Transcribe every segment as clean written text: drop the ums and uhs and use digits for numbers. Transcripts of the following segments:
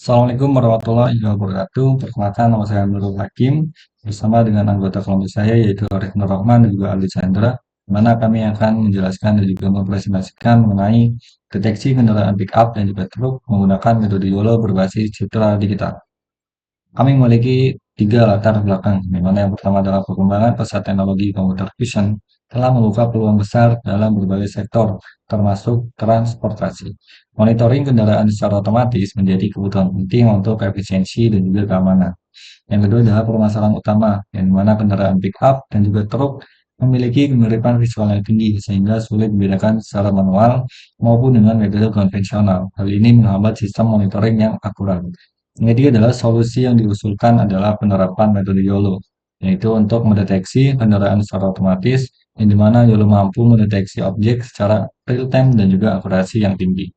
Assalamualaikum warahmatullahi wabarakatuh. Perkenalkan, nama saya Nurul Hakim bersama dengan anggota kelompok saya yaitu Arif Nur Rahman dan juga Aldi Chandra, di mana kami akan menjelaskan dan juga mempresentasikan mengenai deteksi kendaraan pick up dan juga truk menggunakan metode YOLO berbasis citra digital. Kami memiliki tiga latar belakang, di mana yang pertama adalah perkembangan pesat teknologi komputer vision telah membuka peluang besar dalam berbagai sektor, termasuk transportasi. Monitoring kendaraan secara otomatis menjadi kebutuhan penting untuk efisiensi dan juga keamanan. Yang kedua adalah permasalahan utama, yang mana kendaraan pick up dan juga truk memiliki kemiripan visual yang tinggi sehingga sulit dibedakan secara manual maupun dengan metode konvensional. Hal ini menghambat sistem monitoring yang akurat. Yang ketiga adalah solusi yang diusulkan adalah penerapan metode YOLO, yaitu untuk mendeteksi kendaraan secara otomatis, yang dimana YOLO mampu mendeteksi objek secara real time dan juga akurasi yang tinggi.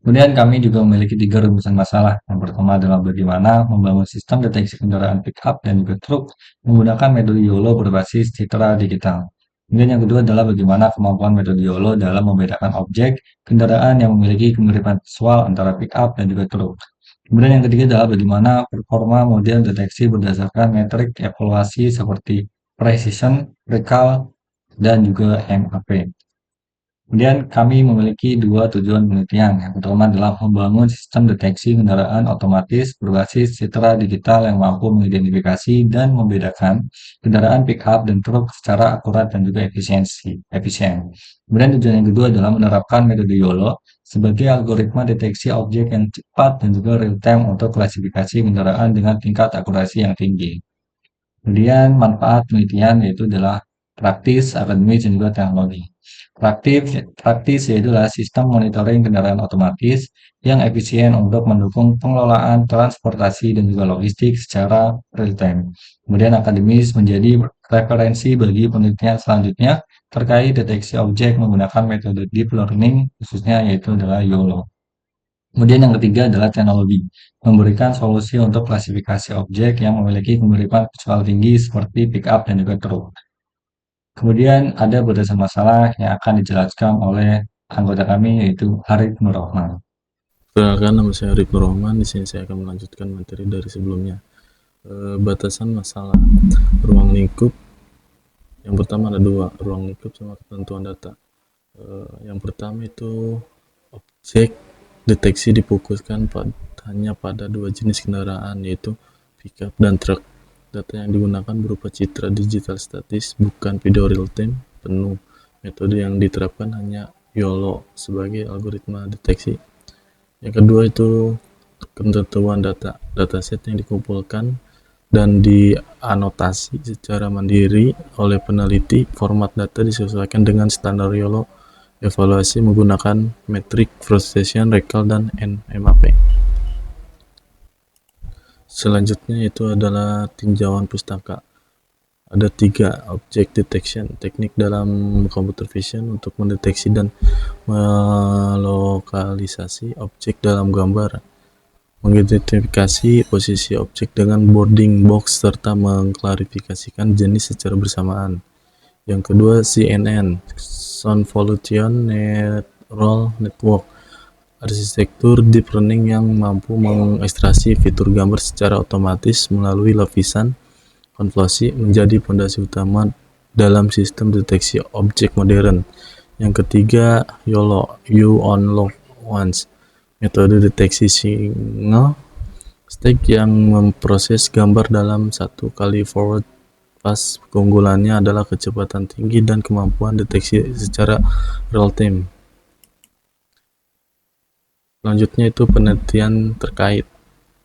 Kemudian kami juga memiliki tiga rumusan masalah. Yang pertama adalah bagaimana membangun sistem deteksi kendaraan pick-up dan juga truk menggunakan metode YOLO berbasis citra digital. Kemudian yang kedua adalah bagaimana kemampuan metode YOLO dalam membedakan objek kendaraan yang memiliki kemiripan visual antara pick-up dan juga truk. Kemudian yang ketiga adalah bagaimana performa model deteksi berdasarkan metrik evaluasi seperti precision, recall, dan juga MAP. Kemudian kami memiliki dua tujuan penelitian. Yang pertama adalah membangun sistem deteksi kendaraan otomatis berbasis citra digital yang mampu mengidentifikasi dan membedakan kendaraan pick-up dan truk secara akurat dan juga efisien. Kemudian tujuan yang kedua adalah menerapkan metode YOLO sebagai algoritma deteksi objek yang cepat dan juga real time untuk klasifikasi kendaraan dengan tingkat akurasi yang tinggi. Kemudian manfaat penelitian yaitu adalah praktis, akademis, dan juga teknologi. Praktis, praktis yaitu adalah sistem monitoring kendaraan otomatis yang efisien untuk mendukung pengelolaan transportasi dan juga logistik secara real time. Kemudian akademis menjadi referensi bagi penelitian selanjutnya terkait deteksi objek menggunakan metode deep learning khususnya yaitu adalah YOLO. Kemudian yang ketiga adalah teknologi, memberikan solusi untuk klasifikasi objek yang memiliki kemiripan visual tinggi seperti pickup dan juga truk. Kemudian ada batasan masalah yang akan dijelaskan oleh anggota kami yaitu Arif Nur Rahman. Perkenalkan, nama saya Arif Nur Rahman. Di sini saya akan melanjutkan materi dari sebelumnya. Batasan masalah ruang lingkup. Yang pertama ada dua, ruang lingkup sama ketentuan data. Yang pertama itu objek deteksi difokuskan hanya pada dua jenis kendaraan, yaitu pickup dan truk. Data yang digunakan berupa citra digital statis, bukan video real time penuh. Metode yang diterapkan hanya YOLO sebagai algoritma deteksi. Yang kedua itu ketentuan data, dataset yang dikumpulkan dan dianotasi secara mandiri oleh peneliti. Format data disesuaikan dengan standar YOLO. Evaluasi menggunakan metrik precision, recall, dan MAP. Selanjutnya itu adalah tinjauan pustaka. Ada tiga object detection teknik dalam computer vision untuk mendeteksi dan melokalisasi objek dalam gambar, mengidentifikasi posisi objek dengan bounding box, serta mengklarifikasikan jenis secara bersamaan. Yang kedua, CNN, Convolution Neural Network, arsitektur deep learning yang mampu mengekstraksi fitur gambar secara otomatis melalui lapisan konvolusi, menjadi fondasi utama dalam sistem deteksi objek modern. Yang ketiga, YOLO, You Only Once, metode deteksi single stage yang memproses gambar dalam satu kali forward pass. Keunggulannya adalah kecepatan tinggi dan kemampuan deteksi secara real time. Selanjutnya itu penelitian terkait.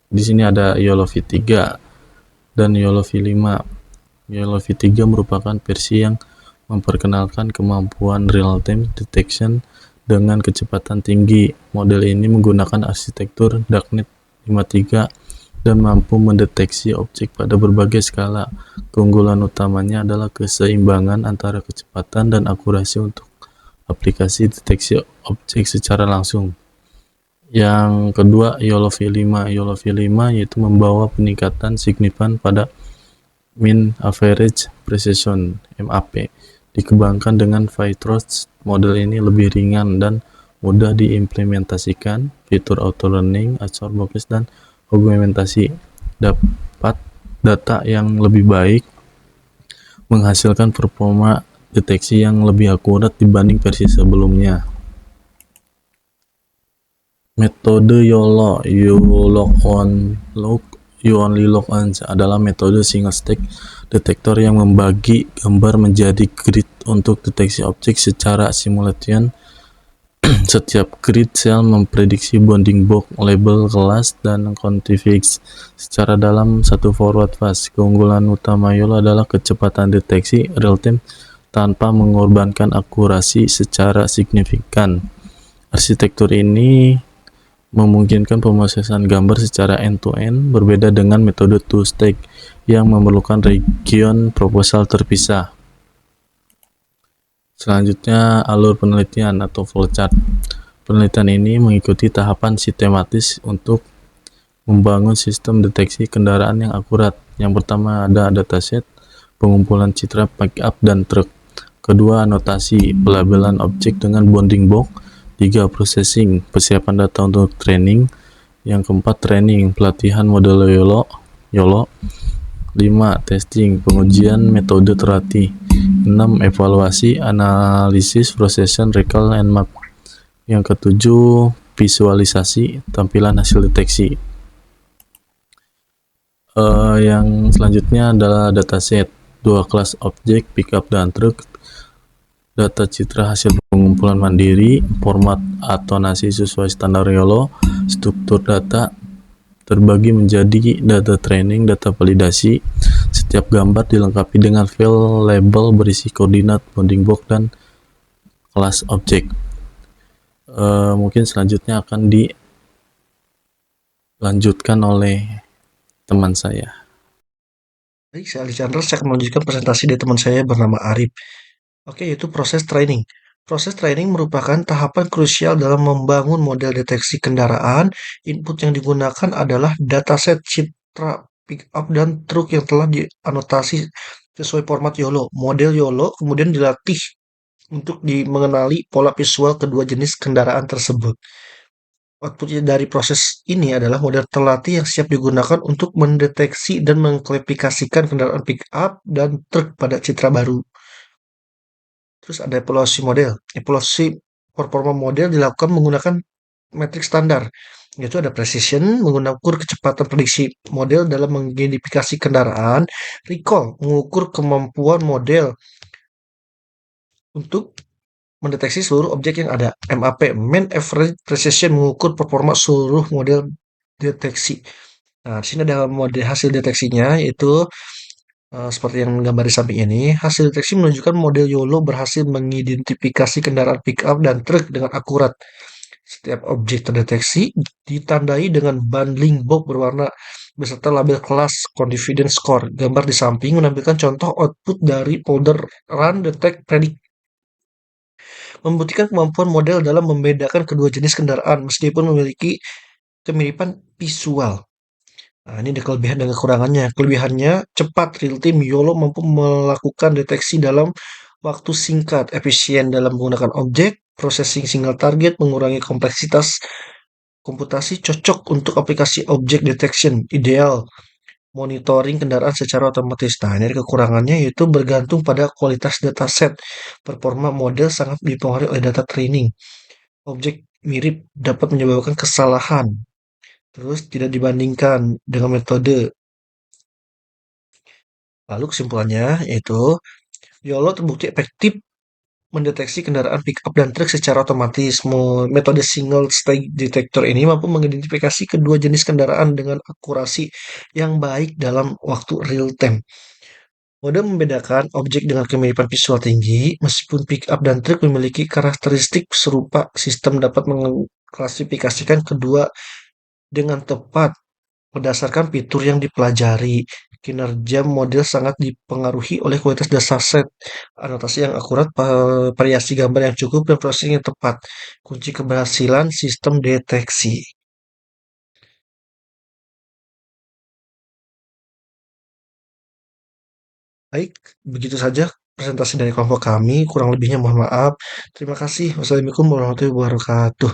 Di sini ada YOLO V3 dan YOLO V5. YOLO V3 merupakan versi yang memperkenalkan kemampuan real-time detection dengan kecepatan tinggi. Model ini menggunakan arsitektur darknet 53 dan mampu mendeteksi objek pada berbagai skala. Keunggulan utamanya adalah keseimbangan antara kecepatan dan akurasi untuk aplikasi deteksi objek secara langsung. Yang kedua, YOLO V5. YOLO V5 yaitu membawa peningkatan signifikan pada mean average precision (MAP). Dikembangkan dengan Phytros, model ini lebih ringan dan mudah diimplementasikan, fitur auto learning, acor box dan augmentasi, dapat data yang lebih baik, menghasilkan performa deteksi yang lebih akurat dibanding versi sebelumnya. Metode You Only Lock Once adalah metode single stack detektor yang membagi gambar menjadi grid untuk deteksi objek secara simulation. Setiap grid cell memprediksi bounding box, label kelas, dan quantifies secara dalam satu forward pass. Keunggulan utama YOLO adalah kecepatan deteksi real-time tanpa mengorbankan akurasi secara signifikan. Arsitektur ini memungkinkan pemrosesan gambar secara end-to-end, berbeda dengan metode two-stack yang memerlukan region proposal terpisah. Selanjutnya, alur penelitian atau flowchart. Penelitian ini mengikuti tahapan sistematis untuk membangun sistem deteksi kendaraan yang akurat. Yang pertama ada dataset, pengumpulan citra pickup dan truk. Kedua, anotasi, pelabelan objek dengan bounding box. 3. Processing, persiapan data untuk training. Yang keempat, training, pelatihan model YOLO. 5. Testing, pengujian metode terlatih. 6. Evaluasi, analisis, procession, recall, and map. Yang ketujuh, visualisasi, tampilan hasil deteksi. Yang selanjutnya adalah dataset, 2 kelas objek, pickup dan truk. Data citra hasil pengumpulan mandiri, format atonasi sesuai standar YOLO, struktur data terbagi menjadi data training, data validasi. Setiap gambar dilengkapi dengan file label berisi koordinat, bounding box, dan kelas objek. Mungkin selanjutnya akan dilanjutkan oleh teman saya. Baik, saya Alexander, saya akan melanjutkan presentasi dari teman saya bernama Arif. Oke, yaitu proses training. Proses training merupakan tahapan krusial dalam membangun model deteksi kendaraan. Input yang digunakan adalah dataset citra pickup dan truk yang telah dianotasi sesuai format YOLO. Model YOLO kemudian dilatih untuk mengenali pola visual kedua jenis kendaraan tersebut. Output dari proses ini adalah model terlatih yang siap digunakan untuk mendeteksi dan mengklasifikasikan kendaraan pick-up dan truk pada citra baru. Terus ada evaluasi model. Evaluasi performa model dilakukan menggunakan metrik standar, yaitu ada precision, mengukur kecepatan prediksi model dalam mengidentifikasi kendaraan, recall, mengukur kemampuan model untuk mendeteksi seluruh objek yang ada. MAP, Mean Average Precision, mengukur performa seluruh model deteksi. Nah, di sini ada model hasil deteksinya, yaitu seperti yang gambar di samping ini. Hasil deteksi menunjukkan model YOLO berhasil mengidentifikasi kendaraan pickup dan truk dengan akurat. Setiap objek terdeteksi ditandai dengan bundling box berwarna beserta label kelas confidence score. Gambar di samping menampilkan contoh output dari folder run, detect, predict, membuktikan kemampuan model dalam membedakan kedua jenis kendaraan meskipun memiliki kemiripan visual. Nah, ini ada kelebihan dan kekurangannya. Kelebihannya cepat, real time, YOLO mampu melakukan deteksi dalam waktu singkat, efisien dalam menggunakan objek, processing single target, mengurangi kompleksitas komputasi, cocok untuk aplikasi object detection, ideal monitoring kendaraan secara otomatis. Nah, ini kekurangannya yaitu bergantung pada kualitas dataset. Performa model sangat dipengaruhi oleh data training. Objek mirip dapat menyebabkan kesalahan. Terus tidak dibandingkan dengan metode. Lalu kesimpulannya yaitu YOLO terbukti efektif mendeteksi kendaraan pickup dan truk secara otomatis. Metode single stage detector ini mampu mengidentifikasi kedua jenis kendaraan dengan akurasi yang baik dalam waktu real time. Mode membedakan objek dengan kemiripan visual tinggi, meskipun pickup dan truk memiliki karakteristik serupa, sistem dapat mengklasifikasikan kedua dengan tepat berdasarkan fitur yang dipelajari. Kinerja model sangat dipengaruhi oleh kualitas dataset, anotasi yang akurat, variasi gambar yang cukup, dan prosesing yang tepat. Kunci keberhasilan sistem deteksi. Baik, begitu saja presentasi dari kelompok kami. Kurang lebihnya mohon maaf. Terima kasih. Wassalamualaikum warahmatullahi wabarakatuh.